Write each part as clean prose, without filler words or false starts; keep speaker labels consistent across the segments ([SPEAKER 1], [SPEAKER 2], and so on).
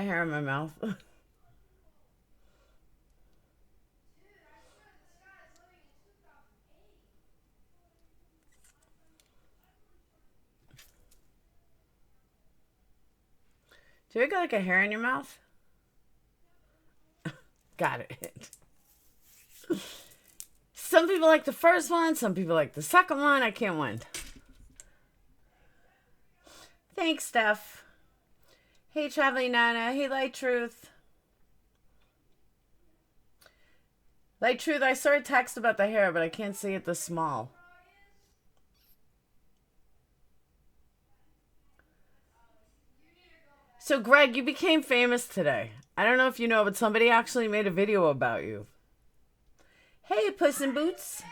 [SPEAKER 1] hair in my mouth. Do you got like a hair in your mouth? Got it. Some people like the first one. Some people like the second one. I can't win. Thanks, Steph. Hey, Traveling Nana. Hey, Light Truth. Light Truth, I saw a text about the hair, but I can't see it this small. So, Greg, you became famous today. I don't know if you know, but somebody actually made a video about you. Hey, Puss in Boots.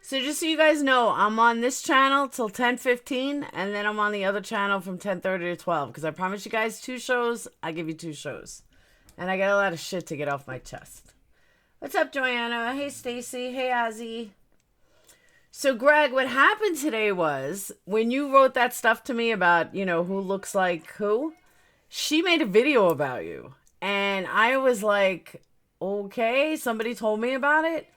[SPEAKER 1] So just so you guys know, I'm on this channel till 10:15, and then I'm on the other channel from 10:30 to 12, because I promised you guys 2 shows. I give you 2 shows. And I got a lot of shit to get off my chest. What's up, Joanna? Hey, Stacy. Hey, Ozzy. So, Greg, what happened today was, when you wrote that stuff to me about, you know, who looks like who, she made a video about you. And I was like, okay, somebody told me about it.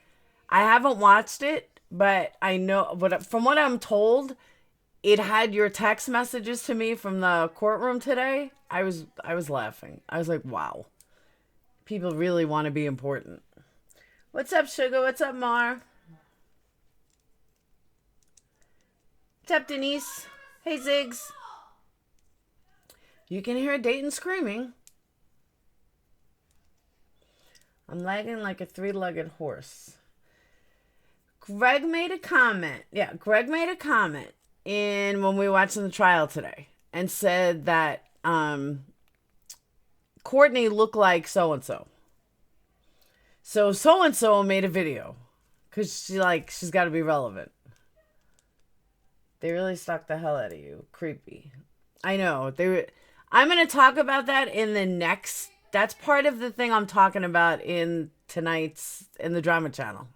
[SPEAKER 1] I haven't watched it, but I know, but from what I'm told, it had your text messages to me from the courtroom today. I was laughing. I was like, wow. People really want to be important. What's up, Sugar? What's up, Mar? What's up, Denise? Hey, Ziggs. You can hear Dayton screaming. I'm lagging like a 3-legged horse. Greg made a comment. Yeah, Greg made a comment when we were watching the trial today and said that Courtney looked like so-and-so. So so-and-so made a video because she's got to be relevant. They really stalked the hell out of you. Creepy. I know. I'm going to talk about that in the next. That's part of the thing I'm talking about in the drama channel.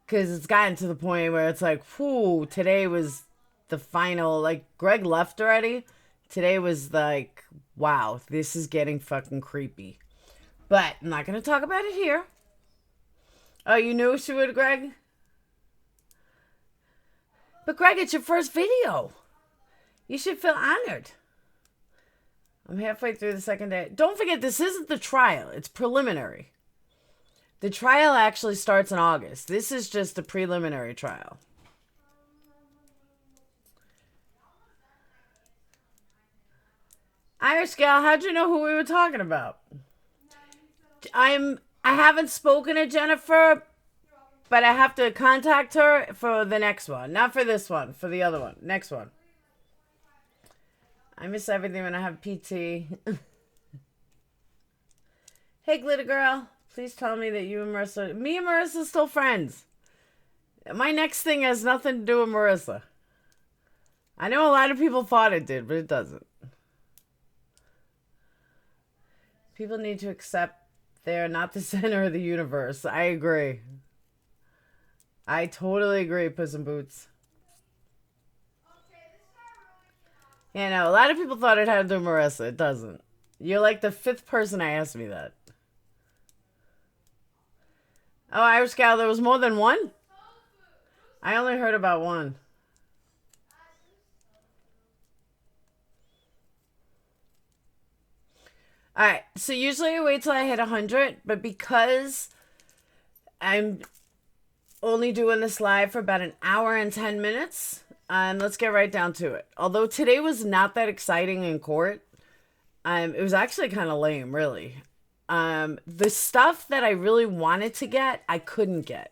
[SPEAKER 1] Because it's gotten to the point where it's like, whew, today was the final. Like, Greg left already. Today was like, wow, this is getting fucking creepy. But I'm not going to talk about it here. Oh, you knew she would, Greg? But Greg, it's your first video. You should feel honored. I'm halfway through the second day. Don't forget, this isn't the trial. It's preliminary. The trial actually starts in August. This is just a preliminary trial. Irish Gal, how'd you know who we were talking about? I haven't spoken to Jennifer, but I have to contact her for the next one. Not for this one, for the other one. Next one. I miss everything when I have PT. Hey, Glitter Girl. Please tell me that you and Marissa... Me and Marissa are still friends. My next thing has nothing to do with Marissa. I know a lot of people thought it did, but it doesn't. People need to accept they're not the center of the universe. I agree. I totally agree, Puss in Boots. Yeah, no, a lot of people thought it had to do with Marissa. It doesn't. You're like the 5th person I asked me that. Oh, Irish Gal, there was more than one? I only heard about one. Alright, so usually I wait till I hit 100, but because I'm only doing this live for about an hour and 10 minutes, let's get right down to it. Although today was not that exciting in court, it was actually kind of lame, really. The stuff that I really wanted to get, I couldn't get.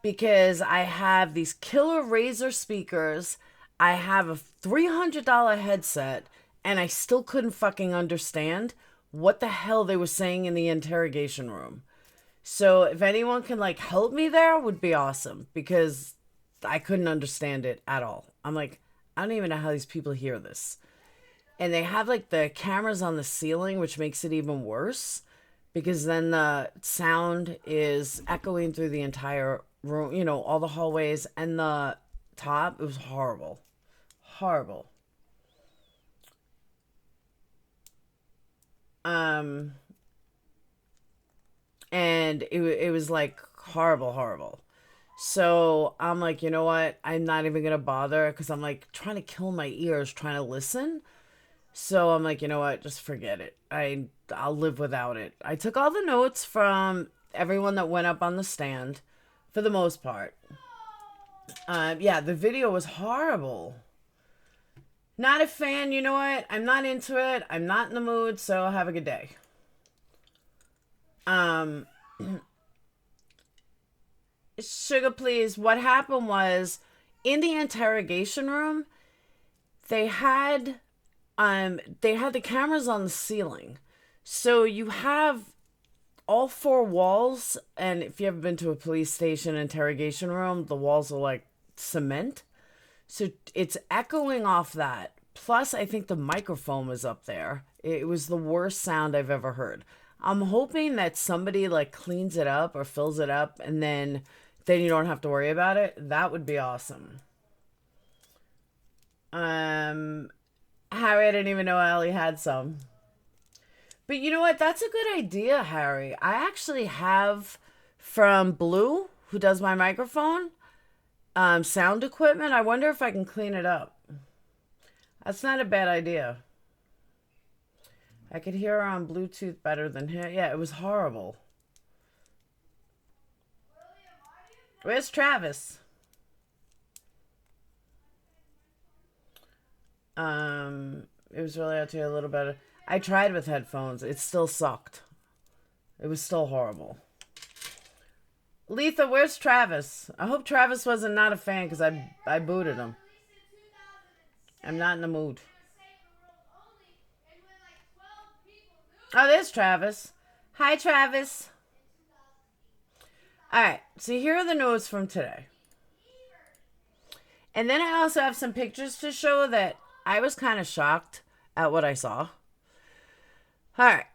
[SPEAKER 1] Because I have these killer Razer speakers, I have a $300 headset, and I still couldn't fucking understand what the hell they were saying in the interrogation room. So if anyone can like help me there, would be awesome, because I couldn't understand it at all. I'm like, I don't even know how these people hear this. And they have like the cameras on the ceiling, which makes it even worse, because then the sound is echoing through the entire room, you know, all the hallways, and the top. It was horrible. Horrible. And it was like horrible. So I'm like, you know what? I'm not even gonna bother because I'm like trying to kill my ears trying to listen. So I'm like, you know what? Just forget it. I'll live without it. I took all the notes from everyone that went up on the stand, for the most part. Yeah, the video was horrible. Not a fan. You know what? I'm not into it. I'm not in the mood. So have a good day. Sugar, please. What happened was, in the interrogation room, they had the cameras on the ceiling. So you have all four walls, and if you ever been to a police station interrogation room, the walls are like cement. So it's echoing off that. Plus, I think the microphone was up there. It was the worst sound I've ever heard. I'm hoping that somebody like cleans it up or fills it up, and then you don't have to worry about it. That would be awesome. Harry, I didn't even know Ellie had some. But you know what? That's a good idea, Harry. I actually have from Blue, who does my microphone, sound equipment. I wonder if I can clean it up. That's not a bad idea. I could hear her on Bluetooth better than him. Yeah, it was horrible. Where's Travis? It was really out to you a little better. I tried with headphones. It still sucked. It was still horrible. Letha, where's Travis? I hope Travis wasn't not a fan because I booted him. I'm not in the mood. Oh, there's Travis. Hi, Travis. All right, so here are the notes from today. And then I also have some pictures to show that I was kind of shocked at what I saw. All right,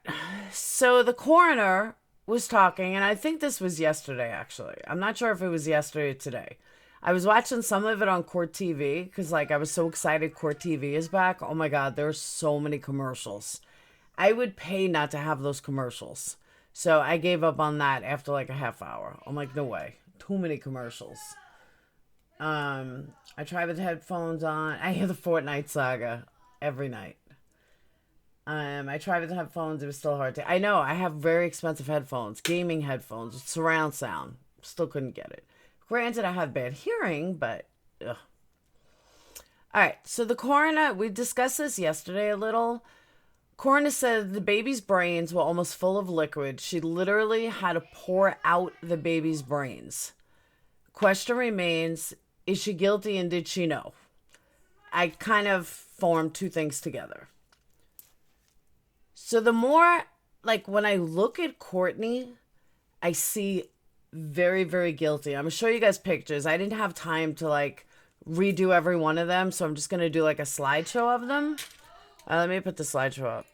[SPEAKER 1] so the coroner was talking, and I think this was yesterday, actually. I'm not sure if it was yesterday or today. I was watching some of it on Court TV because, like, I was so excited Court TV is back. Oh, my God, there's so many commercials. I would pay not to have those commercials. So I gave up on that after, like, a half hour. I'm like, no way. Too many commercials. I try with headphones on. I hear the Fortnite saga every night. I tried with headphones. It was still hard to... I know, I have very expensive headphones. Gaming headphones. Surround sound. Still couldn't get it. Granted, I have bad hearing, but... Ugh. Alright, so the coroner... We discussed this yesterday a little. Coroner said the baby's brains were almost full of liquid. She literally had to pour out the baby's brains. Question remains, is she guilty and did she know? I kind of formed two things together. So the more, like, when I look at Cortney, I see very, very guilty. I'm going to show you guys pictures. I didn't have time to, like, redo every one of them, so I'm just going to do, like, a slideshow of them. Let me put the slideshow up.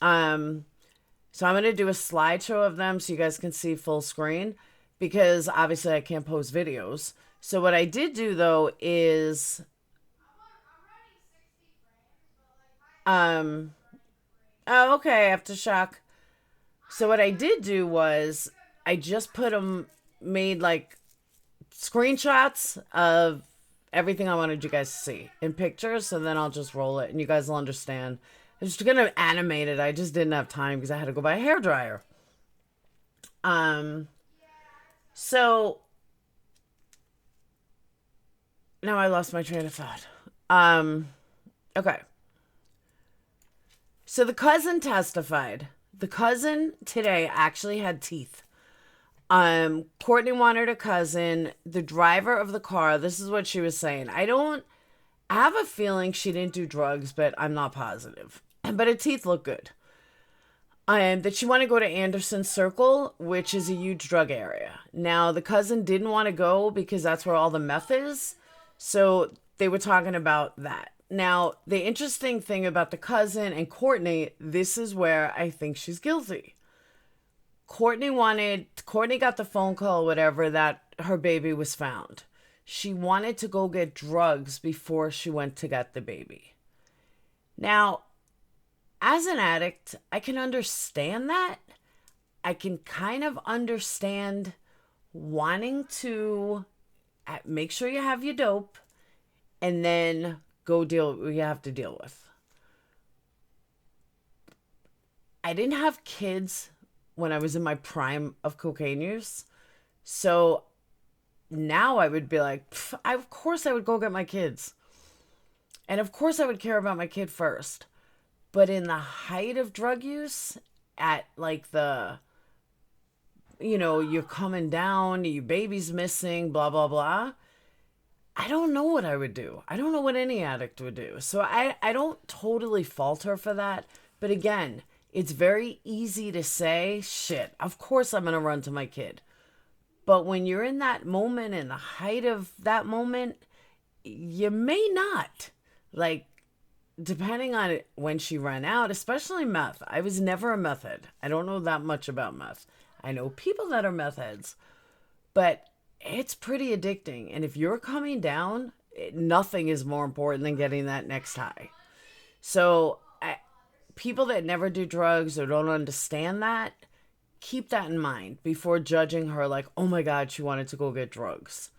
[SPEAKER 1] So I'm going to do a slideshow of them so you guys can see full screen, because obviously I can't post videos. So what I did do, though, is... Oh, okay, Aftershock. So what I did do was I just made like screenshots of everything I wanted you guys to see in pictures. So then I'll just roll it and you guys will understand. I was just going to animate it. I just didn't have time because I had to go buy a hairdryer. So now I lost my train of thought. Okay. So the cousin testified. The cousin today actually had teeth. Cortney wanted a cousin. The driver of the car, this is what she was saying. I have a feeling she didn't do drugs, but I'm not positive. But her teeth look good. That she wanted to go to Anderson Circle, which is a huge drug area. Now, the cousin didn't want to go because that's where all the meth is. So they were talking about that. Now, the interesting thing about the cousin and Cortney, this is where I think she's guilty. Cortney got the phone call, whatever, that her baby was found. she wanted to go get drugs before she went to get the baby. Now, as an addict, I can understand that. I can kind of understand wanting to make sure you have your dope and then go deal with what you have to deal with. I didn't have kids when I was in my prime of cocaine use. So now I would be like, of course I would go get my kids. And of course I would care about my kid first. But in the height of drug use, at like the, you're coming down, your baby's missing, blah, blah, blah. I don't know what I would do. I don't know what any addict would do. So I don't totally fault her for that. But again, it's very easy to say, shit, of course I'm going to run to my kid. But when you're in that moment, in the height of that moment, you may not. Like, depending on when she ran out, especially meth. I was never a meth head. I don't know that much about meth. I know people that are meth heads. But it's pretty addicting. And if you're coming down, nothing is more important than getting that next high. So people that never do drugs or don't understand that, keep that in mind before judging her like, oh my God, she wanted to go get drugs.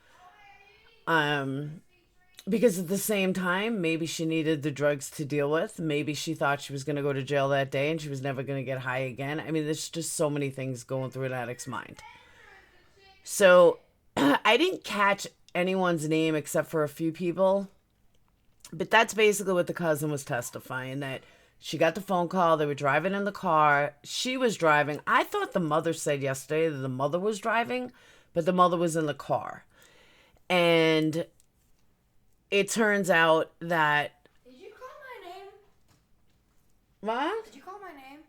[SPEAKER 1] Because at the same time, maybe she needed the drugs to deal with. Maybe she thought she was going to go to jail that day and she was never going to get high again. I mean, there's just so many things going through an addict's mind. So I didn't catch anyone's name except for a few people. But that's basically what the cousin was testifying, that she got the phone call. They were driving in the car. She was driving. I thought the mother said yesterday that the mother was driving, but the mother was in the car. And it turns out that...
[SPEAKER 2] Did you call my name?
[SPEAKER 1] What?
[SPEAKER 2] Did you call my name?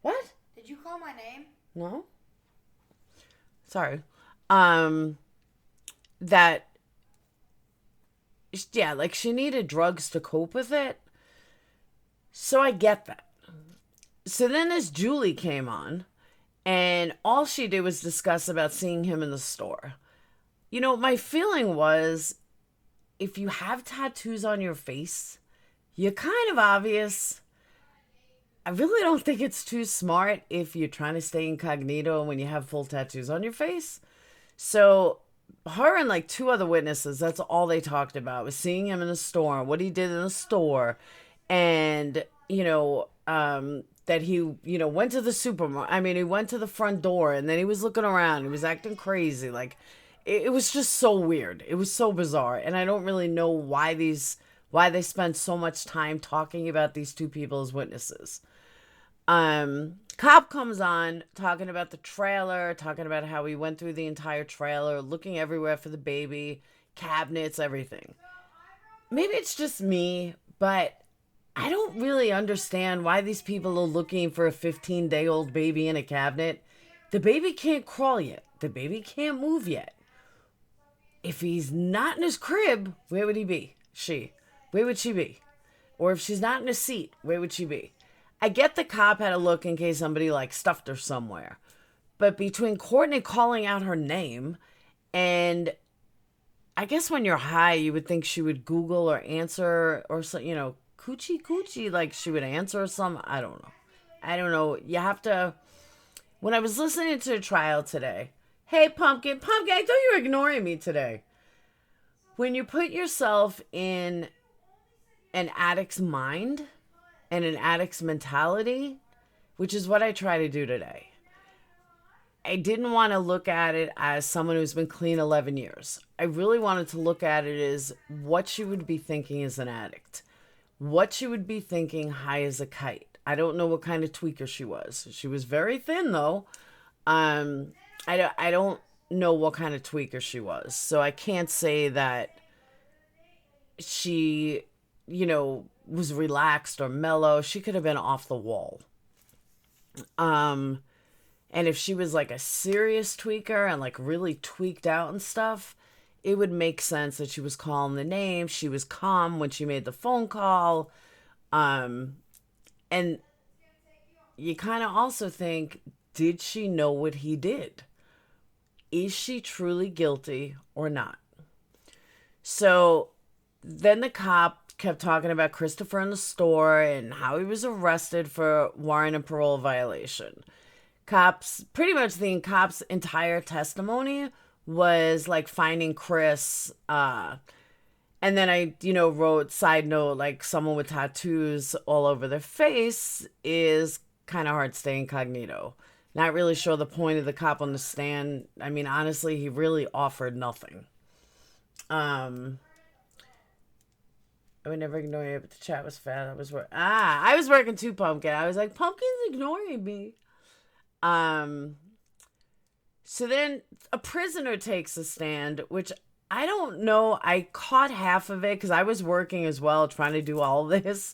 [SPEAKER 1] What?
[SPEAKER 2] Did you call my name?
[SPEAKER 1] No. Sorry. That... Yeah, like she needed drugs to cope with it. So I get that. So then as Julie came on, and all she did was discuss about seeing him in the store. My feeling was, if you have tattoos on your face, you're kind of obvious. I really don't think it's too smart if you're trying to stay incognito when you have full tattoos on your face. So her and like two other witnesses, that's all they talked about, was seeing him in the store, what he did in the store. And, that he, went to the supermarket. I mean, he went to the front door and then he was looking around. He was acting crazy. Like, it was just so weird. It was so bizarre. And I don't really know why they spend so much time talking about these two people as witnesses. Cop comes on talking about the trailer, talking about how he went through the entire trailer, looking everywhere for the baby, cabinets, everything. Maybe it's just me, but I don't really understand why these people are looking for a 15-day-old baby in a cabinet. The baby can't crawl yet. The baby can't move yet. If he's not in his crib, where would he be? Where would she be? Or if she's not in a seat, where would she be? I get the cop had a look in case somebody stuffed her somewhere. But between Courtney calling out her name and I guess when you're high, you would think she would Google or answer or coochie, like she would answer or something. I don't know. You have to... When I was listening to the trial today, hey, Pumpkin, I thought you were ignoring me today. When you put yourself in an addict's mind and an addict's mentality, which is what I try to do today, I didn't want to look at it as someone who's been clean 11 years. I really wanted to look at it as what she would be thinking as an addict. What she would be thinking high as a kite. I don't know what kind of tweaker she was. She was very thin, though. I don't know what kind of tweaker she was. So I can't say that she, was relaxed or mellow. She could have been off the wall. And if she was like a serious tweaker and like really tweaked out and stuff, it would make sense that she was calling the name. She was calm when she made the phone call. And you kind of also think, did she know what he did? Is she truly guilty or not? So then the cop kept talking about Christopher in the store and how he was arrested for warrant and parole violation. Pretty much the cop's entire testimony was like finding Chris. And then I, wrote side note, like someone with tattoos all over their face is kind of hard to stay incognito. Not really sure the point of the cop on the stand. I mean, honestly, he really offered nothing. I would never ignore you, but the chat was fat. I was working too, Pumpkin. I was like, Pumpkin's ignoring me. So then a prisoner takes a stand, which I don't know. I caught half of it because I was working as well, trying to do all this.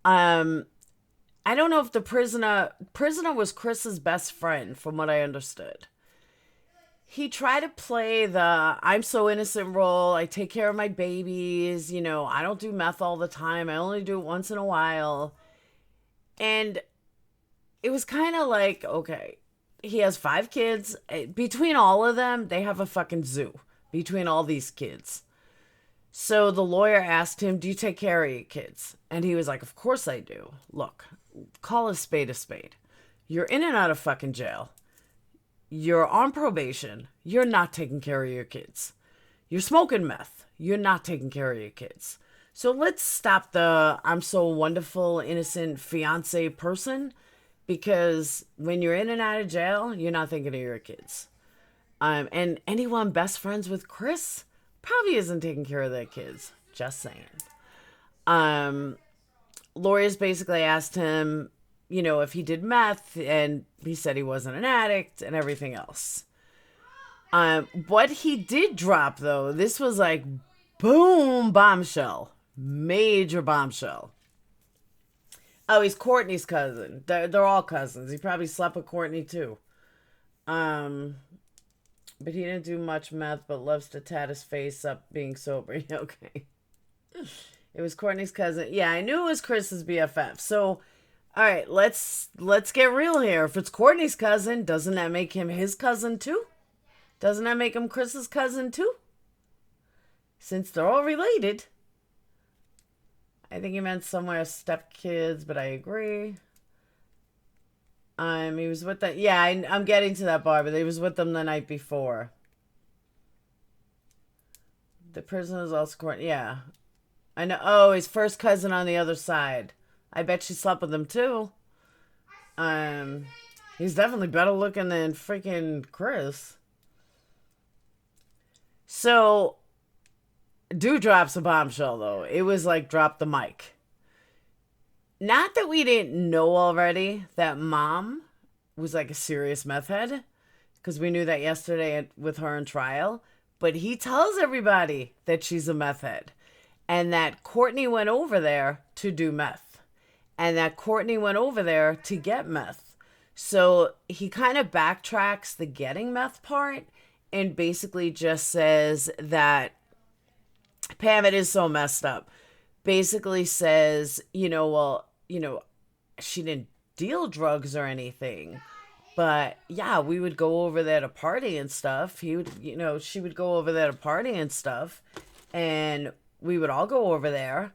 [SPEAKER 1] I don't know if the prisoner was Chris's best friend, from what I understood. He tried to play the I'm so innocent role. I take care of my babies. I don't do meth all the time. I only do it once in a while. And it was kind of like, okay, he has 5 kids. Between all of them, they have a fucking zoo between all these kids. So the lawyer asked him, do you take care of your kids? And he was like, of course I do. Look, call a spade a spade. You're in and out of fucking jail. You're on probation. You're not taking care of your kids. You're smoking meth. You're not taking care of your kids. So let's stop the I'm so wonderful, innocent fiance person, because when you're in and out of jail, you're not thinking of your kids. And anyone best friends with Chris probably isn't taking care of their kids. Just saying. Lawyers basically asked him, if he did meth, and he said he wasn't an addict and everything else. What he did drop, though, this was like, boom, bombshell. Major bombshell. Oh, he's Courtney's cousin. They're all cousins. He probably slept with Courtney, too. But he didn't do much meth, but loves to tat his face up being sober. Okay. It was Courtney's cousin. Yeah, I knew it was Chris's BFF. So, all right, let's get real here. If it's Courtney's cousin, doesn't that make him his cousin too? Doesn't that make him Chris's cousin too? Since they're all related. I think he meant somewhere stepkids, but I agree. He was with them. Yeah, I'm getting to that bar, but he was with them the night before. The prisoner's also Courtney. Yeah. I know. Oh, his first cousin on the other side. I bet she slept with him too. He's definitely better looking than freaking Chris. So, dude drops a bombshell though. It was like drop the mic. Not that we didn't know already that mom was like a serious meth head, because we knew that yesterday with her in trial. But he tells everybody that she's a meth head, and that Courtney went over there to do meth. And that Courtney went over there to get meth. So he kind of backtracks the getting meth part and basically just says that Pam, it is so messed up. Basically says, she didn't deal drugs or anything. But yeah, we would go over there to party and stuff. She would go over there to party and stuff. And we would all go over there.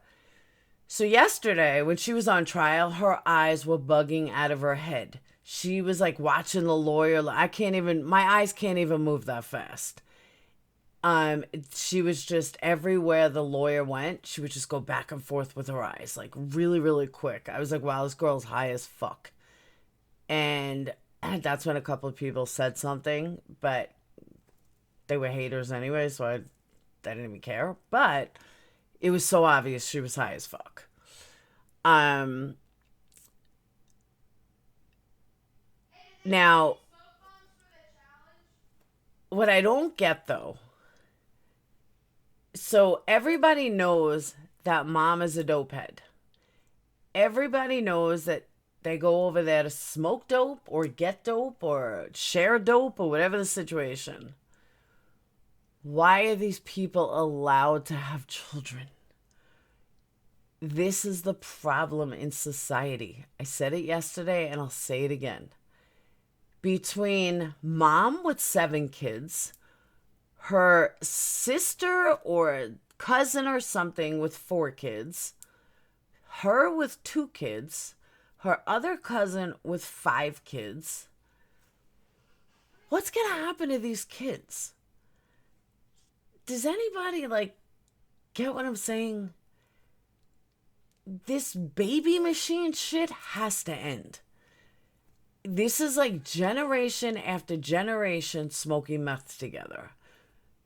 [SPEAKER 1] So yesterday, when she was on trial, her eyes were bugging out of her head. She was like watching the lawyer. My eyes can't even move that fast. She was just everywhere the lawyer went, she would just go back and forth with her eyes, like really, really quick. I was like, wow, this girl's high as fuck. And that's when a couple of people said something, but they were haters anyway, so I didn't even care. But it was so obvious she was high as fuck. Now, what I don't get though, so everybody knows that mom is a dope head. Everybody knows that they go over there to smoke dope or get dope or share dope or whatever the situation. Why are these people allowed to have children? This is the problem in society. I said it yesterday and I'll say it again. Between mom with 7 kids, her sister or cousin or something with 4 kids, her with 2 kids, her other cousin with 5 kids. What's gonna happen to these kids? Does anybody get what I'm saying? This baby machine shit has to end. This is like generation after generation smoking meth together.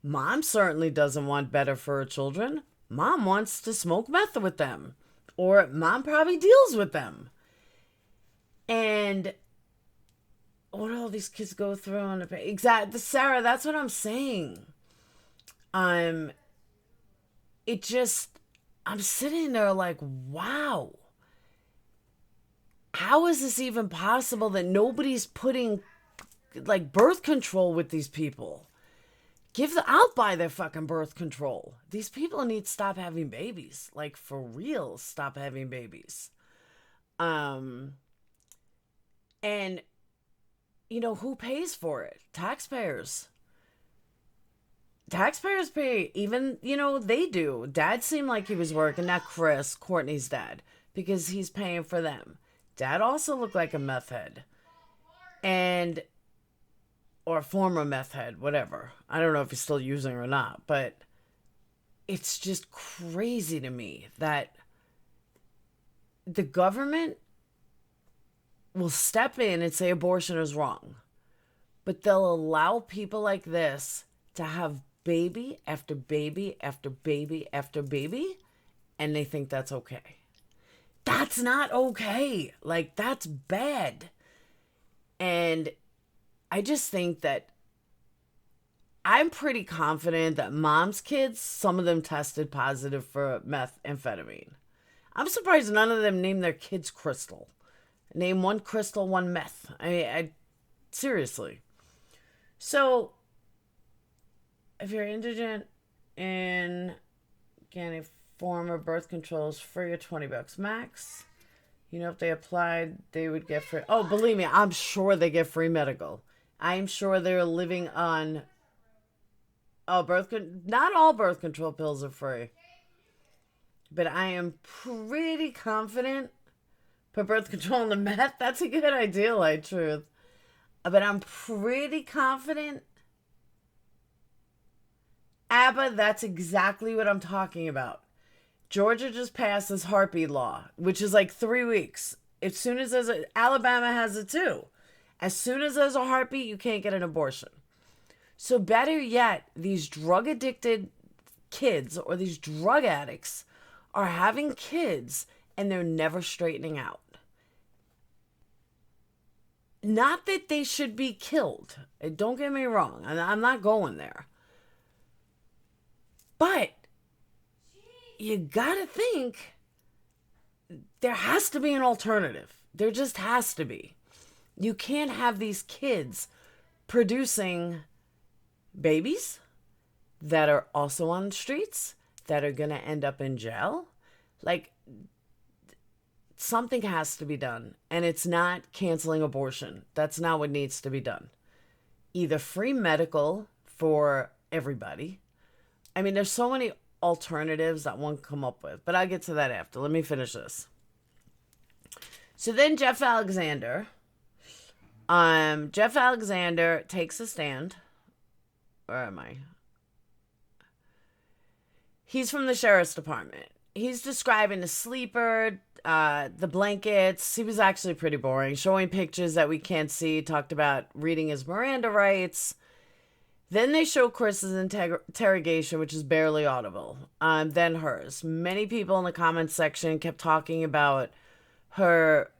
[SPEAKER 1] Mom certainly doesn't want better for her children. Mom wants to smoke meth with them. Or mom probably deals with them. And what do all these kids go through on the exactly, Sarah, that's what I'm saying. It just, I'm sitting there like, wow. How is this even possible that nobody's putting birth control with these people? I'll buy their fucking birth control. These people need to stop having babies. Like, for real, stop having babies. And, who pays for it? Taxpayers. Taxpayers pay. Even, they do. Dad seemed like he was working. Not Chris, Courtney's dad. Because he's paying for them. Dad also looked like a meth head. Or former meth head, whatever. I don't know if he's still using or not, but it's just crazy to me that the government will step in and say abortion is wrong, but they'll allow people like this to have baby after baby after baby after baby, and they think that's okay. That's not okay. That's bad. And I just think that I'm pretty confident that mom's kids, some of them tested positive for methamphetamine. I'm surprised none of them named their kids Crystal. Name one crystal, one meth. I seriously. So, if you're indigent and getting a form of birth control is free or $20 max. If they applied, they would get free. Oh, believe me, I'm sure they get free medical. I'm sure they're living on. Not all birth control pills are free. But I am pretty confident. Put birth control in the meth. That's a good idea, truth. But I'm pretty confident. Abba, that's exactly what I'm talking about. Georgia just passed this heartbeat law, which is 3 weeks. As soon as Alabama has it too. As soon as there's a heartbeat, you can't get an abortion. So better yet, these drug addicted kids or these drug addicts are having kids and they're never straightening out. Not that they should be killed. Don't get me wrong. I'm not going there. But you gotta think there has to be an alternative. There just has to be. You can't have these kids producing babies that are also on the streets, that are going to end up in jail. Something has to be done. And it's not canceling abortion. That's not what needs to be done. Either free medical for everybody. I mean, there's so many alternatives that one can come up with. But I'll get to that after. Let me finish this. So then Jeff Alexander takes a stand. Where am I? He's from the sheriff's department. He's describing the sleeper, the blankets. He was actually pretty boring, showing pictures that we can't see. Talked about reading his Miranda rights. Then they show Chris's interrogation, which is barely audible. Then hers. Many people in the comments section kept talking about her,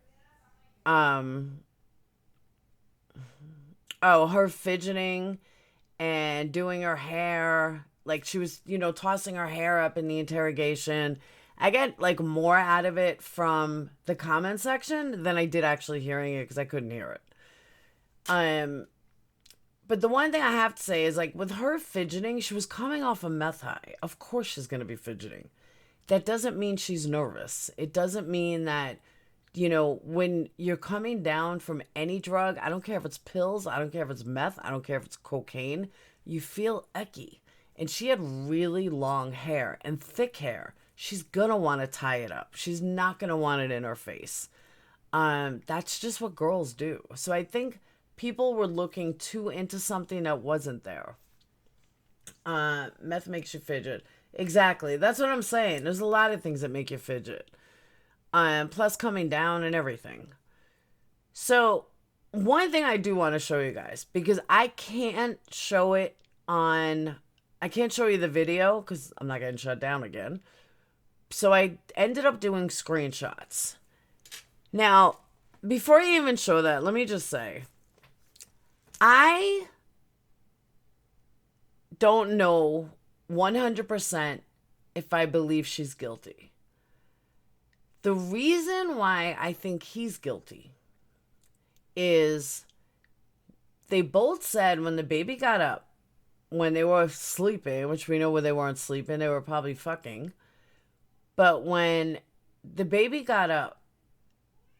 [SPEAKER 1] her fidgeting and doing her hair. She was, tossing her hair up in the interrogation. I get, more out of it from the comment section than I did actually hearing it because I couldn't hear it. But the one thing I have to say is, with her fidgeting, she was coming off a meth high. Of course she's going to be fidgeting. That doesn't mean she's nervous. It doesn't mean that, when you're coming down from any drug, I don't care if it's pills, I don't care if it's meth, I don't care if it's cocaine, you feel icky. And she had really long hair and thick hair. She's gonna want to tie it up. She's not gonna want it in her face. That's just what girls do. So I think people were looking too into something that wasn't there. Meth makes you fidget. Exactly. That's what I'm saying. There's a lot of things that make you fidget. Plus coming down and everything. So one thing I do want to show you guys, because I can't show it on, I can't show you the video because I'm not getting shut down again. So I ended up doing screenshots. Now, before I even show that, let me just say, I don't know 100% if I believe she's guilty. The reason why I think he's guilty is they both said when the baby got up, when they were sleeping, which we know when they weren't sleeping, they were probably fucking. But when the baby got up,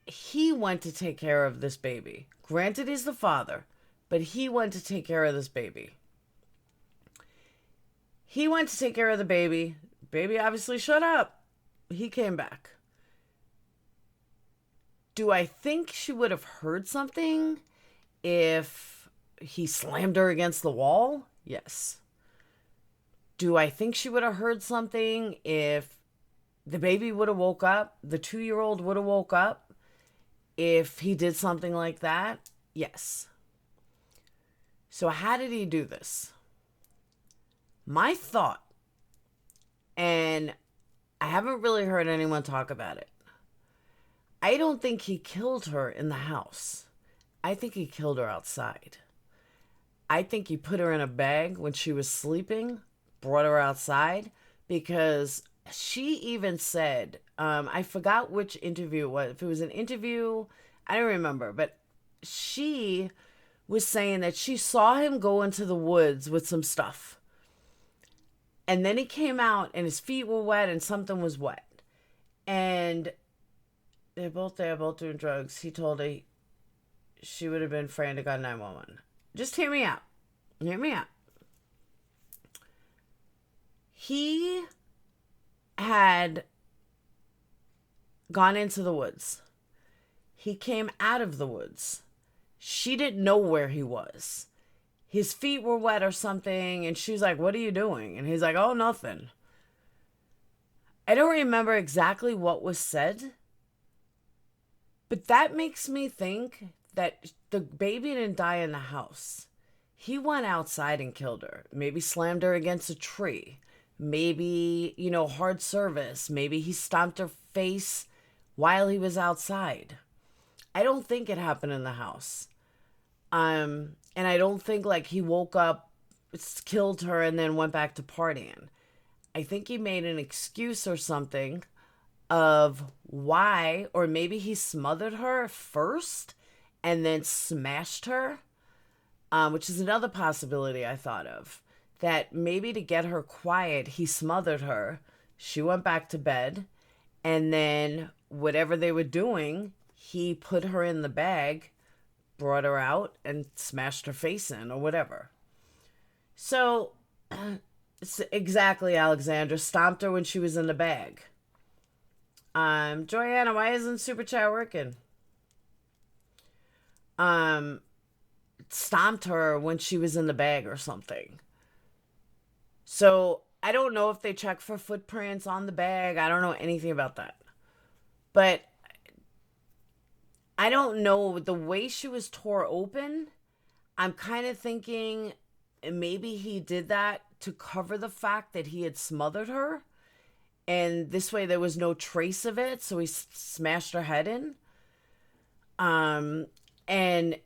[SPEAKER 1] he went to take care of this baby. Granted, he's the father, but he went to take care of this baby. He went to take care of the baby. Baby obviously shut up. He came back. Do I think she would have heard something if he slammed her against the wall? Yes. Do I think she would have heard something if the baby would have woke up? The 2-year-old would have woke up if he did something like that? Yes. So how did he do this? My thought, and I haven't really heard anyone talk about it, I don't think he killed her in the house. I think he killed her outside. I think he put her in a bag when she was sleeping, brought her outside, because she even said, I forgot which interview it was. If it was an interview, I don't remember, but she was saying that she saw him go into the woods with some stuff. And then he came out and his feet were wet and something was wet. And they're both there, both doing drugs. He told her she would have been frantic on 911. Just hear me out. Hear me out. He had gone into the woods. He came out of the woods. She didn't know where he was. His feet were wet or something, and she's like, "What are you doing?" And he's like, "Oh, nothing." I don't remember exactly what was said, but that makes me think that the baby didn't die in the house. He went outside and killed her. Maybe slammed her against a tree. Maybe, hard service. Maybe he stomped her face while he was outside. I don't think it happened in the house. And I don't think he woke up, killed her, and then went back to partying. I think he made an excuse or something of why, or maybe he smothered her first and then smashed her, which is another possibility I thought of. That maybe to get her quiet, he smothered her. She went back to bed, and then whatever they were doing, he put her in the bag, brought her out, and smashed her face in, or whatever. So, exactly, Alexandra. Stomped her when she was in the bag. Joanna, why isn't Super Chat working? Stomped her when she was in the bag or something. So, I don't know if they checked for footprints on the bag. I don't know anything about that. But I don't know, the way she was tore open, I'm kind of thinking maybe he did that to cover the fact that he had smothered her. And this way there was no trace of it, so he smashed her head in. And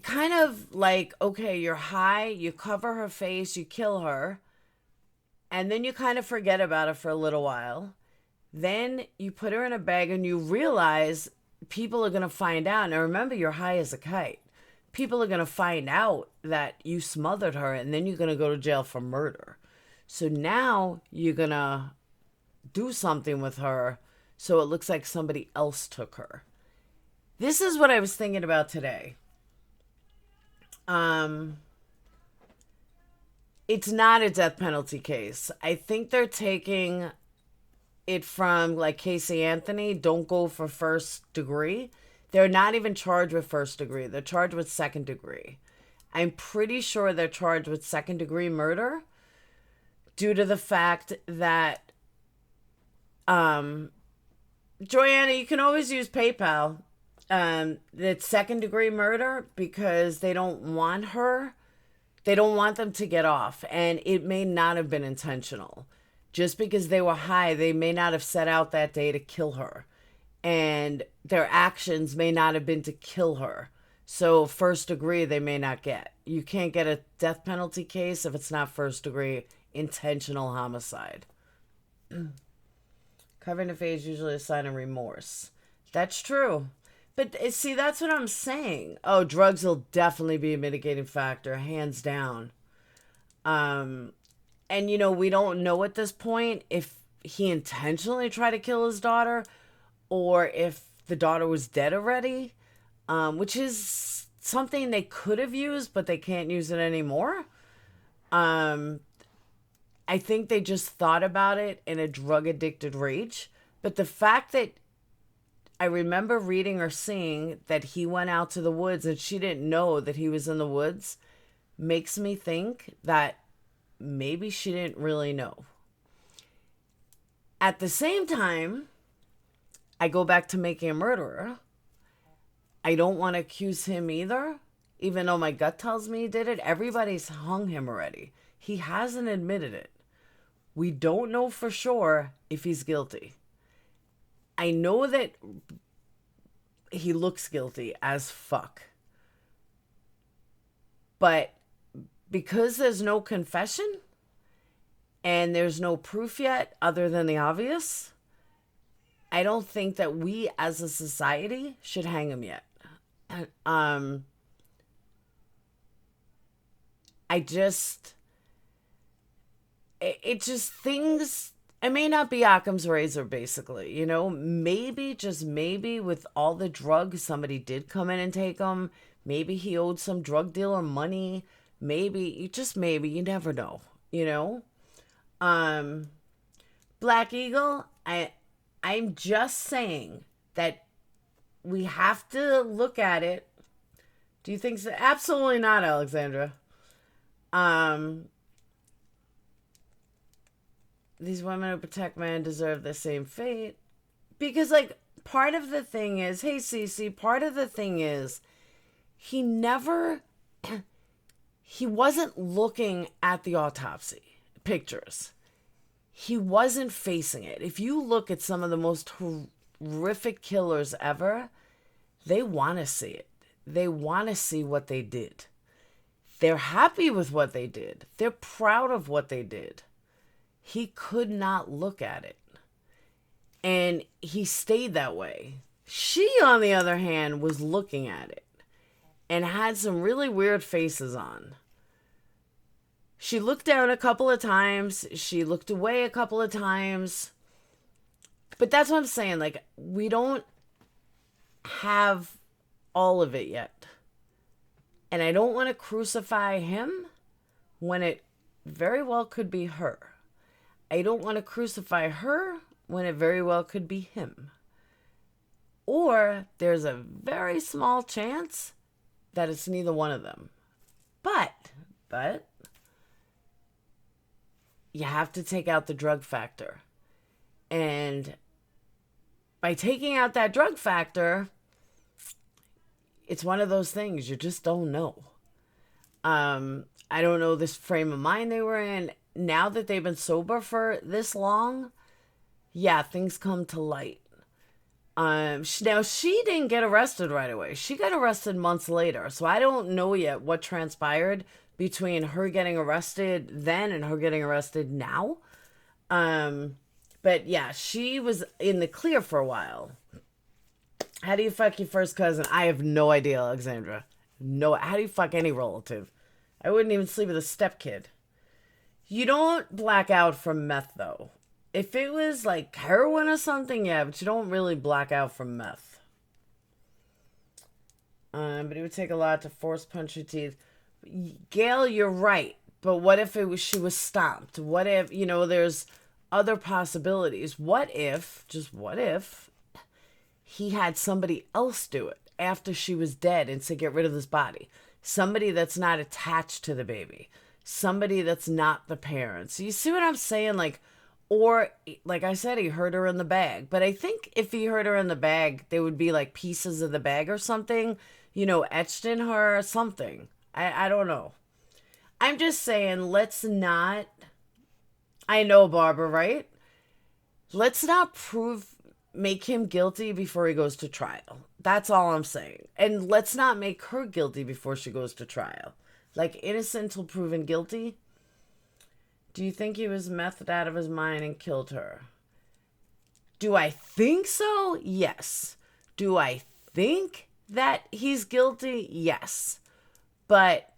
[SPEAKER 1] kind of okay, you're high, you cover her face, you kill her, and then you kind of forget about it for a little while. Then you put her in a bag and you realize people are going to find out. Now remember, you're high as a kite. People are going to find out that you smothered her, and then you're going to go to jail for murder. So now you're going to do something with her so it looks like somebody else took her. This is what I was thinking about today. It's not a death penalty case. I think they're taking it from like Casey Anthony, don't go for first degree. They're not even charged with first degree. They're charged with second degree. I'm pretty sure they're charged with second degree murder due to the fact that Joanna, you can always use PayPal. It's second degree murder because they don't want her. They don't want them to get off. And it may not have been intentional. Just because they were high, they may not have set out that day to kill her. And their actions may not have been to kill her. So first degree, they may not get. You can't get a death penalty case if it's not first degree intentional homicide. Covering the face is usually a sign of remorse. That's true. But see, that's what I'm saying. Oh, drugs will definitely be a mitigating factor, hands down. And, you know, we don't know at this point if he intentionally tried to kill his daughter or if the daughter was dead already, which is something they could have used, but they can't use it anymore. I think they just thought about it in a drug-addicted rage. But the fact that I remember reading or seeing that he went out to the woods and she didn't know that he was in the woods makes me think that maybe she didn't really know. At the same time, I go back to making a murderer. I don't want to accuse him either, even though my gut tells me he did it. Everybody's hung him already. He hasn't admitted it. We don't know for sure if he's guilty. I know that he looks guilty as fuck. But because there's no confession and there's no proof yet other than the obvious, I don't think that we as a society should hang him yet. It just things, it may not be Occam's razor, basically, you know, maybe, just maybe with all the drugs, somebody did come in and take him. Maybe he owed some drug dealer money. Maybe, just maybe, you never know, you know? Black Eagle, I'm just saying that we have to look at it. Do you think so? Absolutely not, Alexandra. These women who protect men deserve the same fate. Because, like, part of the thing is, hey, Cece, part of the thing is, he wasn't looking at the autopsy pictures. He wasn't facing it. If you look at some of the most horrific killers ever, they want to see it. They want to see what they did. They're happy with what they did. They're proud of what they did. He could not look at it. And he stayed that way. She, on the other hand, was looking at it and had some really weird faces on. She looked down a couple of times. She looked away a couple of times. But that's what I'm saying. Like, we don't have all of it yet. And I don't want to crucify him when it very well could be her. I don't want to crucify her when it very well could be him. Or there's a very small chance that it's neither one of them. But you have to take out the drug factor. And by taking out that drug factor, it's one of those things you just don't know. I don't know this frame of mind they were in. Now that they've been sober for this long, yeah, things come to light. Now, she didn't get arrested right away. She got arrested months later. So I don't know yet what transpired between her getting arrested then and her getting arrested now. But yeah, she was in the clear for a while. How do you fuck your first cousin? I have no idea, Alexandra. No, how do you fuck any relative? I wouldn't even sleep with a stepkid. You don't black out from meth, though. If it was like heroin or something, yeah, but you don't really black out from meth. But it would take a lot to force punch your teeth. Gail, you're right. But what if she was stomped? What if, there's other possibilities. What if, just what if, he had somebody else do it after she was dead and to get rid of this body? Somebody that's not attached to the baby. Somebody that's not the parents. You see what I'm saying? Or, like I said, he hurt her in the bag. But I think if he hurt her in the bag, there would be like pieces of the bag or something, etched in her or something. I don't know. I'm just saying, let's not. I know, Barbara, right? Let's not make him guilty before he goes to trial. That's all I'm saying. And let's not make her guilty before she goes to trial. Like, innocent till proven guilty. Do you think he was methed out of his mind and killed her? Do I think so? Yes. Do I think that he's guilty? Yes. But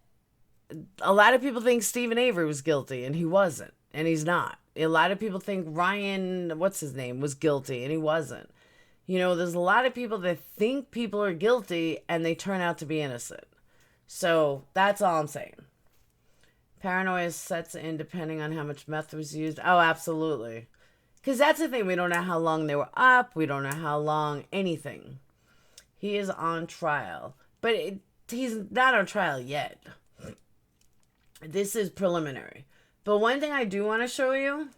[SPEAKER 1] a lot of people think Stephen Avery was guilty, and he wasn't, and he's not. A lot of people think Ryan, what's his name, was guilty, and he wasn't. There's a lot of people that think people are guilty, and they turn out to be innocent. So that's all I'm saying. Paranoia sets in depending on how much meth was used. Oh, absolutely. Because that's the thing. We don't know how long they were up. We don't know how long anything. He is on trial. But he's not on trial yet. This is preliminary. But one thing I do want to show you.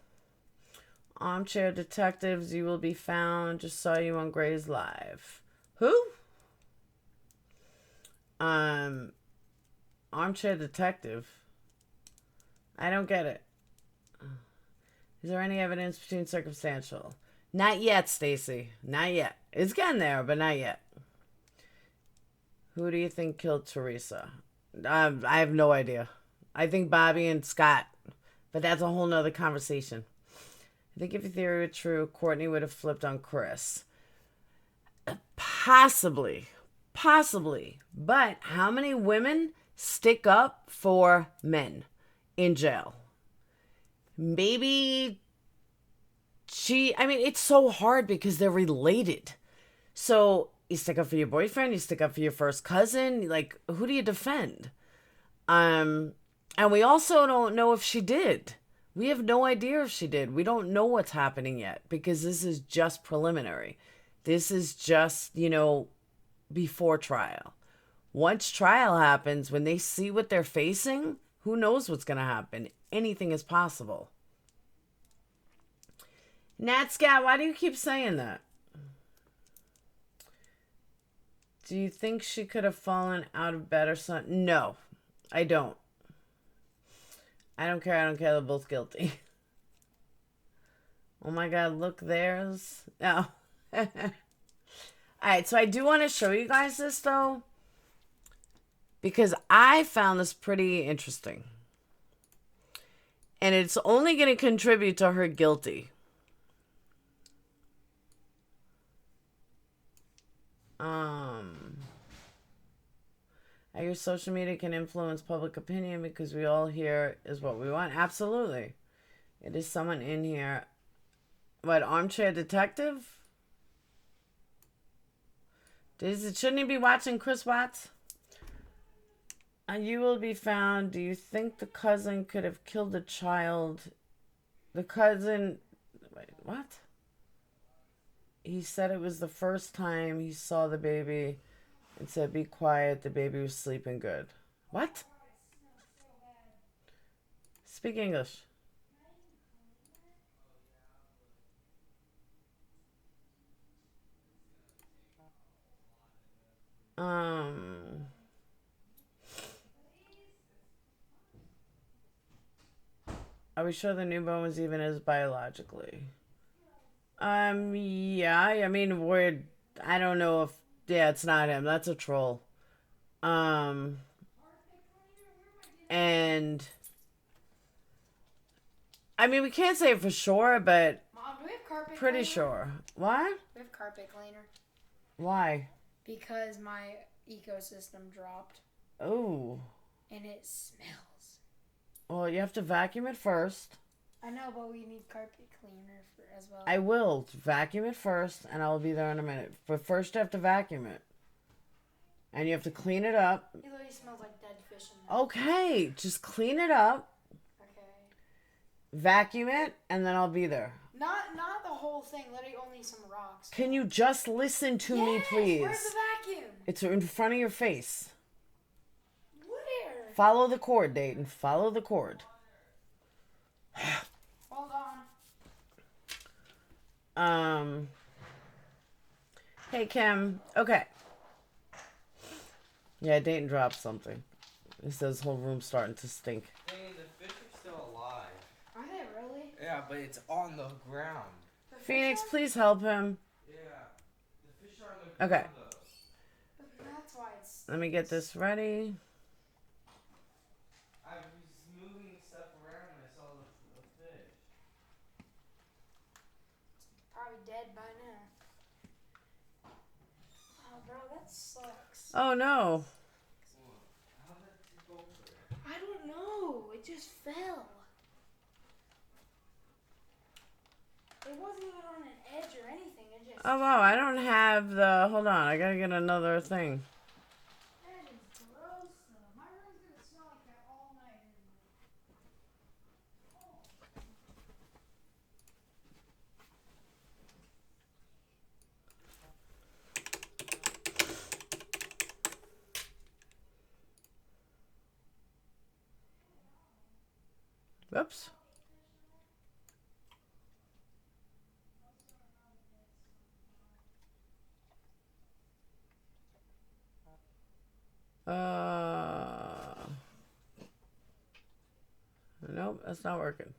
[SPEAKER 1] Armchair Detectives, you will be found. Just saw you on Grey's Live. Who? Armchair Detective. I don't get it. Is there any evidence between circumstantial? Not yet, Stacy. Not yet. It's getting there, but not yet. Who do you think killed Teresa? I have no idea. I think Bobby and Scott. But that's a whole nother conversation. I think if your theory were true, Courtney would have flipped on Chris. Possibly. Possibly. But how many women stick up for men in jail? Maybe it's so hard because they're related. So you stick up for your boyfriend, you stick up for your first cousin. Like, who do you defend? And we also don't know if she did. We have no idea if she did. We don't know what's happening yet because this is just preliminary. This is just, before trial. Once trial happens, when they see what they're facing, who knows what's going to happen? Anything is possible. Nat Scat, why do you keep saying that? Do you think she could have fallen out of bed or something? No, I don't. I don't care. They're both guilty. Oh my God, look, there's... Oh. Alright, so I do want to show you guys this, though. Because I found this pretty interesting. And it's only going to contribute to her guilty. I guess social media can influence public opinion because we all hear is what we want. Absolutely. It is someone in here. What, Armchair Detective? Shouldn't he be watching Chris Watts? You will be found. Do you think the cousin could have killed the child? The cousin... Wait, what? He said it was the first time he saw the baby and said, be quiet, the baby was sleeping good. What? Speak English. Are we sure the newborn was even as biologically? Yeah, I don't know if, yeah, it's not him. That's a troll. And we can't say it for sure, but
[SPEAKER 2] Mom, do we have carpet
[SPEAKER 1] pretty
[SPEAKER 2] cleaner?
[SPEAKER 1] sure. What?
[SPEAKER 2] We have carpet cleaner.
[SPEAKER 1] Why?
[SPEAKER 2] Because my ecosystem dropped.
[SPEAKER 1] Oh.
[SPEAKER 2] And it smells.
[SPEAKER 1] Well, you have to vacuum it first.
[SPEAKER 2] I know, but we need carpet cleaner as well.
[SPEAKER 1] I will vacuum it first, and I'll be there in a minute. But first, you have to vacuum it. And you have to clean it up.
[SPEAKER 2] It literally smells like dead fish in there.
[SPEAKER 1] Okay, just clean it up, vacuum it, and then I'll be there.
[SPEAKER 2] Not the whole thing. Literally only some rocks.
[SPEAKER 1] Can you just listen to me, please?
[SPEAKER 2] Where's the vacuum?
[SPEAKER 1] It's in front of your face.
[SPEAKER 2] Where?
[SPEAKER 1] Follow the cord, Dayton. Follow the cord.
[SPEAKER 2] Hold on.
[SPEAKER 1] Hey, Kim. Okay. Yeah, Dayton dropped something. He says whole room's starting to stink.
[SPEAKER 3] Dang, the fish are still alive.
[SPEAKER 2] Are they really?
[SPEAKER 3] Yeah, but it's on the ground.
[SPEAKER 1] Phoenix, please help him.
[SPEAKER 3] Yeah, the fish are on the ground.
[SPEAKER 1] Okay.
[SPEAKER 3] Though.
[SPEAKER 2] That's why it's...
[SPEAKER 1] Let me get this ready.
[SPEAKER 3] I was moving stuff around and I saw the fish.
[SPEAKER 2] Probably dead by now. Oh, bro, that sucks.
[SPEAKER 1] Oh, no.
[SPEAKER 3] How did it tip over?
[SPEAKER 2] I don't know. It just fell. It wasn't even on an edge or anything. It just...
[SPEAKER 1] Oh, wow. I don't have the... Hold on. I gotta get another thing.
[SPEAKER 2] That is gross, though. My room's gonna smell like that all night.
[SPEAKER 1] Whoops. Nope, that's not working.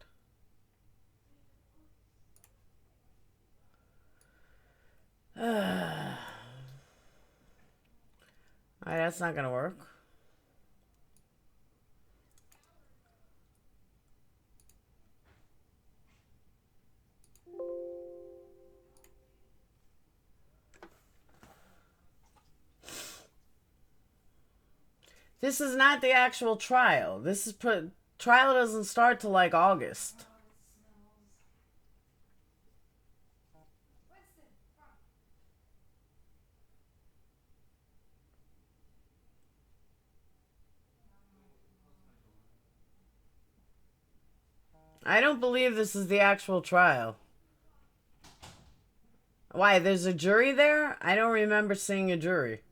[SPEAKER 1] Alright, that's not gonna work. This is not the actual trial. This is trial doesn't start till like August. I don't believe this is the actual trial. Why, there's a jury there? I don't remember seeing a jury.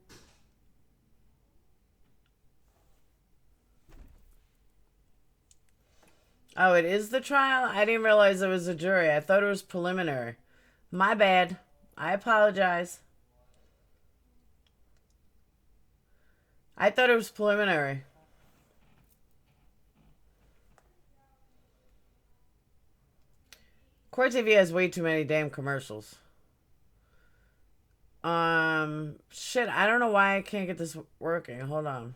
[SPEAKER 1] Oh, it is the trial? I didn't realize it was a jury. I thought it was preliminary. My bad. I apologize. I thought it was preliminary. Court TV has way too many damn commercials. Shit, I don't know why I can't get this working. Hold on.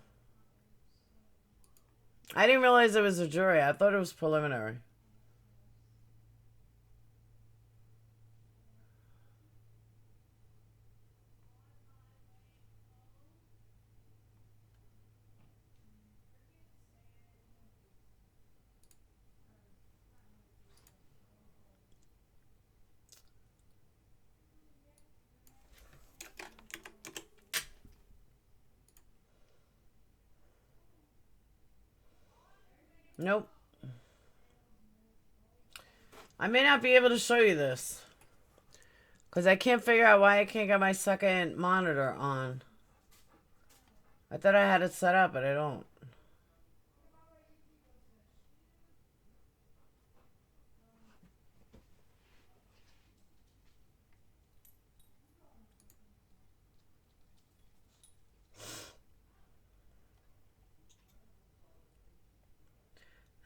[SPEAKER 1] I didn't realize it was a jury. I thought it was preliminary. Nope. I may not be able to show you this. Because I can't figure out why I can't get my second monitor on. I thought I had it set up, but I don't.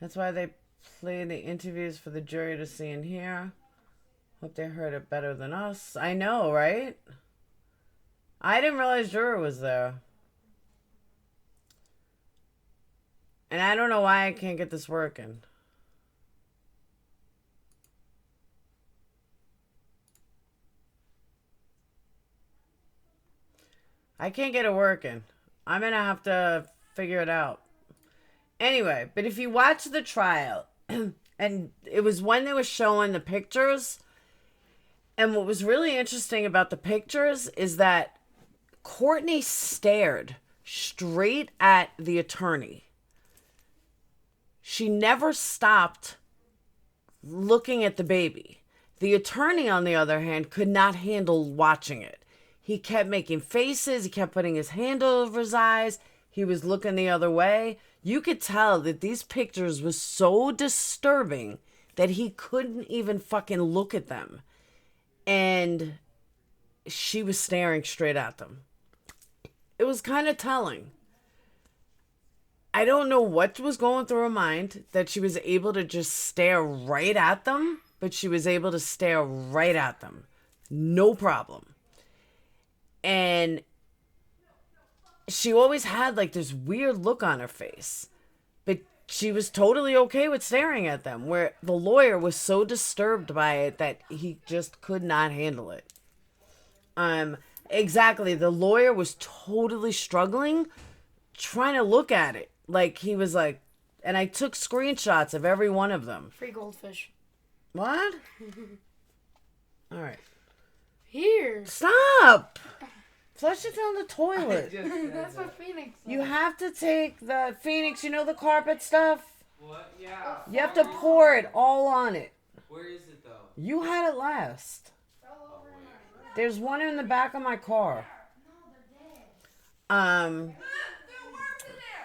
[SPEAKER 1] That's why they play the interviews for the jury to see and hear. Hope they heard it better than us. I know, right? I didn't realize juror was there. And I don't know why I can't get this working. I can't get it working. I'm gonna have to figure it out. Anyway, but if you watch the trial, and it was when they were showing the pictures, and what was really interesting about the pictures is that Courtney stared straight at the attorney. She never stopped looking at the baby. The attorney, on the other hand, could not handle watching it. He kept making faces. He kept putting his hand over his eyes. He was looking the other way. You could tell that these pictures were so disturbing that he couldn't even fucking look at them. And she was staring straight at them. It was kind of telling. I don't know what was going through her mind that she was able to just stare right at them, but she was able to stare right at them. No problem. And she always had like this weird look on her face, but she was totally okay with staring at them, where the lawyer was so disturbed by it that he just could not handle it. Exactly. The lawyer was totally struggling trying to look at it. Like, he was like, and I took screenshots of every one of them.
[SPEAKER 2] Free goldfish.
[SPEAKER 1] What? All right.
[SPEAKER 2] Here.
[SPEAKER 1] Stop! Flush it down the toilet.
[SPEAKER 2] That's what Phoenix said.
[SPEAKER 1] You have to take the Phoenix, you know the carpet stuff?
[SPEAKER 3] What? Yeah.
[SPEAKER 1] You have to pour it all on it.
[SPEAKER 3] Where is it though?
[SPEAKER 1] You had it last. There's one in the back of my car.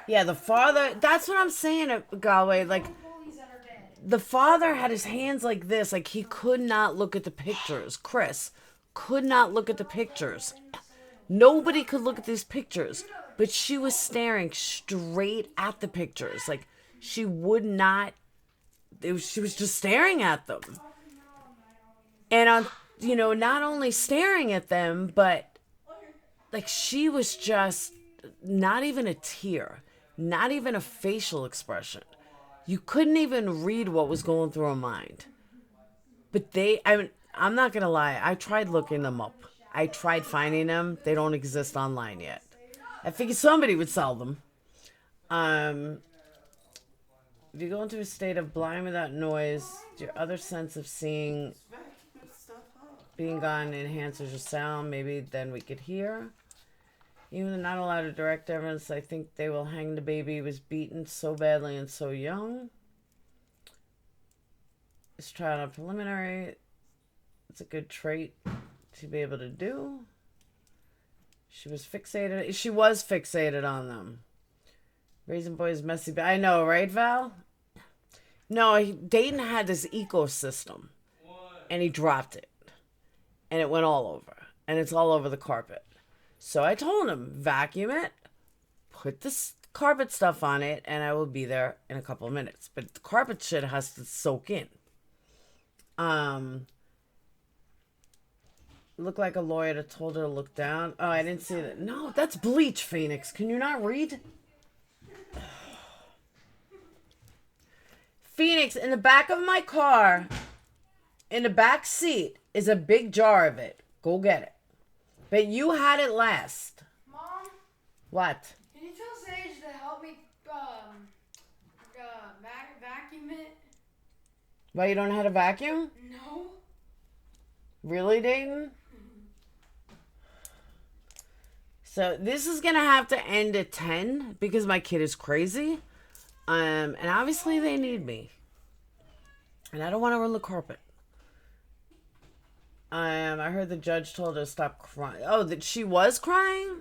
[SPEAKER 1] Yeah, the father, that's what I'm saying, Galway. Like, the father had his hands like this, like he could not look at the pictures. Chris could not look at the pictures. Nobody could look at these pictures, but she was staring straight at the pictures. Like, she would not, she was just staring at them. And on, you know, not only staring at them, but like she was just not even a tear, not even a facial expression. You couldn't even read what was going through her mind. But I'm not going to lie. I tried looking them up. I tried finding them. They don't exist online yet. I figured somebody would sell them. If you go into a state of blind without noise, your other sense of seeing being gone enhances your sound. Maybe then we could hear. Even though not allowed to direct evidence, I think they will hang the baby. He was beaten so badly and so young. This trial on preliminary. It's a good trait to be able to do. She was fixated. She was fixated on them. Raisin Boy's messy. I know, right, Val? No, Dayton had this ecosystem.
[SPEAKER 3] What?
[SPEAKER 1] And he dropped it. And it went all over. And it's all over the carpet. So I told him, vacuum it, put this carpet stuff on it, and I will be there in a couple of minutes. But the carpet shit has to soak in. Looked like a lawyer that told her to look down. Oh, I didn't see that. No, that's bleach, Phoenix. Can you not read? Phoenix, in the back of my car, in the back seat, is a big jar of it. Go get it. But you had it last.
[SPEAKER 2] Mom,
[SPEAKER 1] What?
[SPEAKER 2] can you tell Sage to help me vacuum it?
[SPEAKER 1] Why, you don't know how to vacuum?
[SPEAKER 2] No.
[SPEAKER 1] Really, Dayton? So this is going to have to end at 10 because my kid is crazy. And obviously they need me. And I don't want to run the carpet. I heard the judge told her to stop crying. Oh, that she was crying?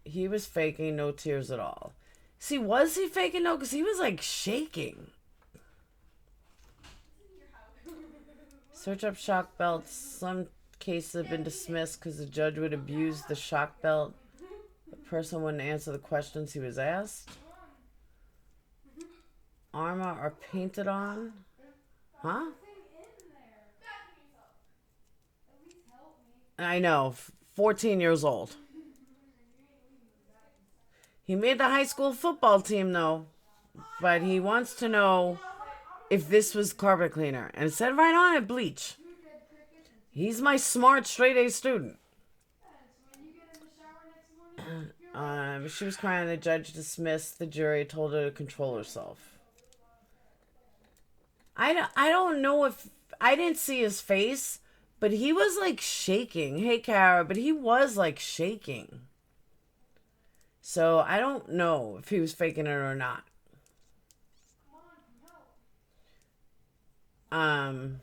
[SPEAKER 1] He was faking no tears at all. See, was he faking no? Because he was like shaking. Search up shock belts. Some cases have been dismissed because the judge would abuse the shock belt. The person wouldn't answer the questions he was asked. Armor are painted on. Huh? I know. 14 years old. He made the high school football team, though. But he wants to know if this was carpet cleaner. And it said right on it, bleach. He's my smart straight A student. She was crying. The judge dismissed. The jury told her to control herself. I don't know if... I didn't see his face, but he was like shaking. Hey, Kara, but he was like shaking. So I don't know if he was faking it or not. The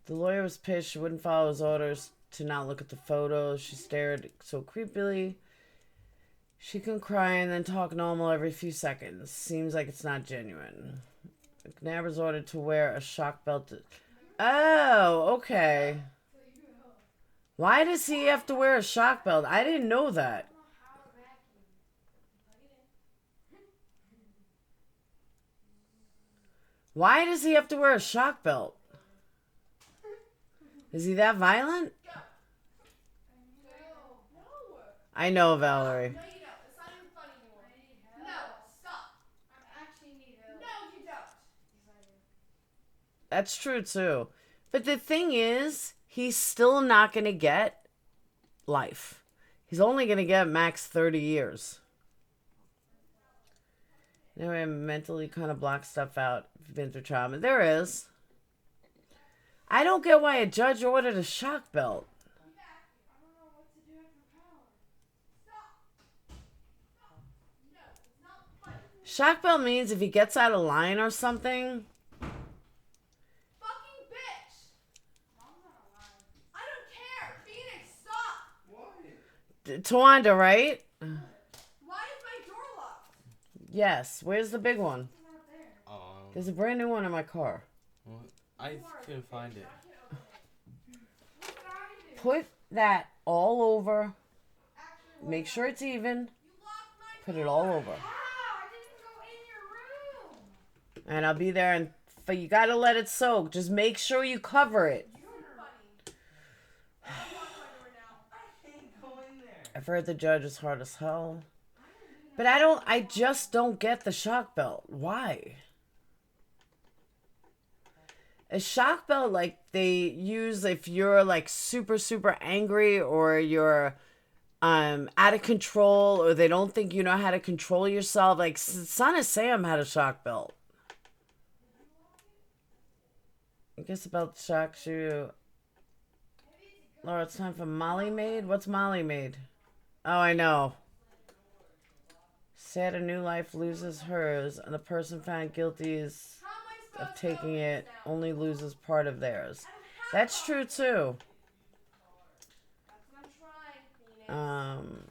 [SPEAKER 1] lawyer was pissed. She wouldn't follow his orders to not look at the photos. She stared so creepily. She can cry and then talk normal every few seconds. Seems like it's not genuine. McNabb was ordered to wear a shock belt. Oh, okay. Why does he have to wear a shock belt? I didn't know that. Why does he have to wear a shock belt? Is he that violent? I know, Valerie.
[SPEAKER 2] No, you don't. It's not even funny anymore. No, stop. I actually need help. No, you don't.
[SPEAKER 1] That's true, too. But the thing is, he's still not going to get life. He's only going to get max 30 years. Anyway, I mentally kind of block stuff out if you've been through trauma. There is. I don't get why a judge ordered a shock belt. Shock belt means if he gets out of line or something.
[SPEAKER 2] Fucking bitch! I don't care! Phoenix, stop!
[SPEAKER 1] Tawanda, right?
[SPEAKER 2] Why is my door locked?
[SPEAKER 1] Yes. Where's the big one?
[SPEAKER 2] It's not there.
[SPEAKER 1] There's a brand new one in my car.
[SPEAKER 3] I couldn't find it.
[SPEAKER 1] Put that all over. Make sure it's even.
[SPEAKER 2] You locked my
[SPEAKER 1] Put it all over.
[SPEAKER 2] Wow, I didn't go in your room.
[SPEAKER 1] And I'll be there, and but you gotta let it soak. Just make sure you cover it.
[SPEAKER 2] You're funny. I'm locking my door now.
[SPEAKER 3] I can't go in there.
[SPEAKER 1] I've heard the judge is hard as hell. But I just don't get the shock belt. Why? A shock belt, like, they use if you're, like, super, super angry or you're out of control or they don't think you know how to control yourself. Like, Son of Sam had a shock belt. I guess about the shock shoe. Laura, it's time for Molly Maid? What's Molly Maid? Oh, I know. Sad a new life loses hers, and the person found guilty is of taking it only loses part of theirs. That's true too.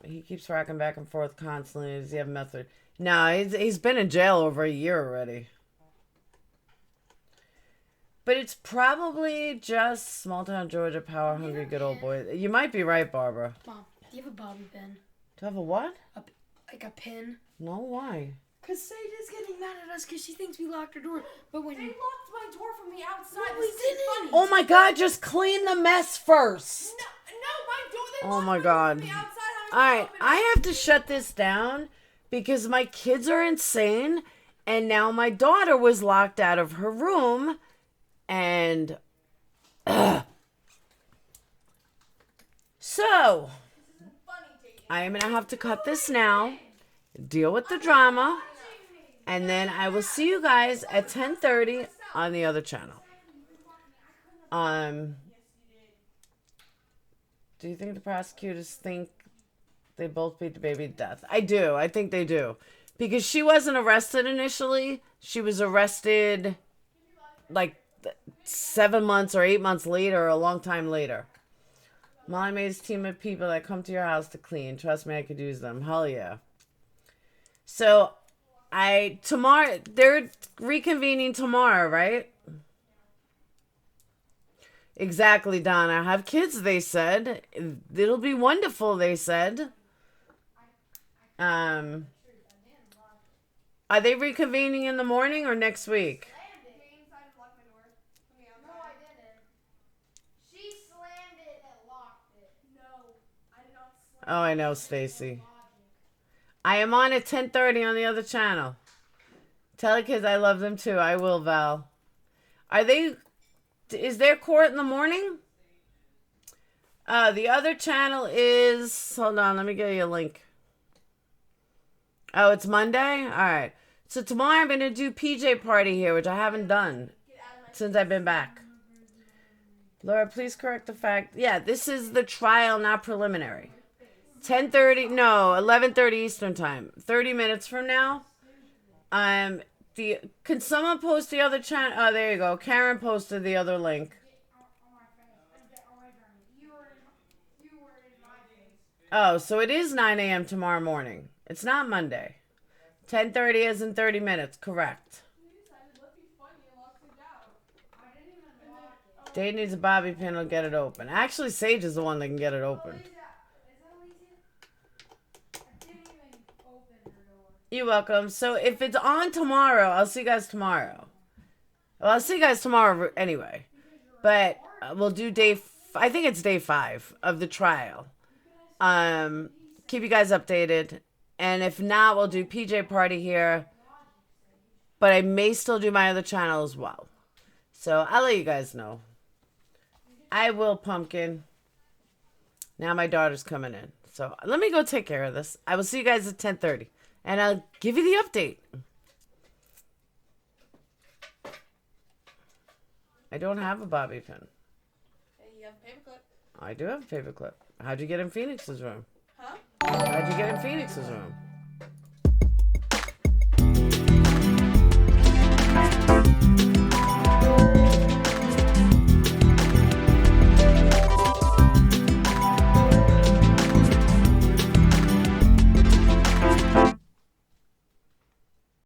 [SPEAKER 1] He keeps rocking back and forth constantly. Does he have method? No, he's been in jail over a year already. But it's probably just small town Georgia, power hungry, good old boy. You might be right, Barbara.
[SPEAKER 4] Mom, do you have a bobby pin?
[SPEAKER 1] Do you have a what?
[SPEAKER 4] Like a pin?
[SPEAKER 1] No, why?
[SPEAKER 4] Because Sada's getting mad at us because she thinks we locked her door. But when
[SPEAKER 2] They
[SPEAKER 4] you...
[SPEAKER 2] locked my door from the outside.
[SPEAKER 4] No, we
[SPEAKER 2] This isn't
[SPEAKER 4] didn't.
[SPEAKER 2] funny.
[SPEAKER 1] Oh my God! Just clean the mess first.
[SPEAKER 2] No, my door. They
[SPEAKER 1] Oh
[SPEAKER 2] locked
[SPEAKER 1] my
[SPEAKER 2] door
[SPEAKER 1] God.
[SPEAKER 2] from the outside.
[SPEAKER 1] All right, I have to shut this down because my kids are insane, and now my daughter was locked out of her room, and so I am gonna have to cut this now, deal with the drama, and then I will see you guys at 10:30 on the other channel. Do you think the prosecutors think they both beat the baby to death? I do. I think they do. Because she wasn't arrested initially. She was arrested like 7 months or 8 months later, or a long time later. Molly made a team of people that come to your house to clean. Trust me, I could use them. Hell yeah. So, tomorrow, they're reconvening tomorrow, right? Exactly, Donna. Have kids, they said. It'll be wonderful, they said. Are they reconvening in the morning or next week?
[SPEAKER 2] No, I didn't. She slammed it and locked it. No, I did not slam
[SPEAKER 1] Oh, I know, Stacy. I am on at 10:30 on the other channel. Tell the kids I love them too. I will, Val. Is there court in the morning? The other channel is... Hold on, let me get you a link. Oh, it's Monday? Alright. So tomorrow I'm going to do PJ party here, which I haven't done since I've been back. Laura, please correct the fact. Yeah, this is the trial, not preliminary. 10:30, no, 11:30 Eastern time. 30 minutes from now. Can someone post the other channel? Oh, there you go. Karen posted the other link. Oh, so it is 9 a.m. tomorrow morning. It's not Monday. 10:30 is in 30 minutes. Correct. Dave needs a bobby pin to get it open. Actually, Sage is the one that can get it open. You're welcome. So if it's on tomorrow, I'll see you guys tomorrow. Well, I'll see you guys tomorrow anyway. But we'll do I think it's day 5 of the trial. Keep you guys updated. And if not, we'll do PJ party here. But I may still do my other channel as well. So I'll let you guys know. I will, Pumpkin. Now my daughter's coming in. So let me go take care of this. I will see you guys at 10:30. And I'll give you the update. I don't have a bobby pin.
[SPEAKER 5] Hey, you have a paperclip.
[SPEAKER 1] I do have a paperclip. How'd you get in Phoenix's room?
[SPEAKER 5] Huh?
[SPEAKER 1] How'd you get in Phoenix's room?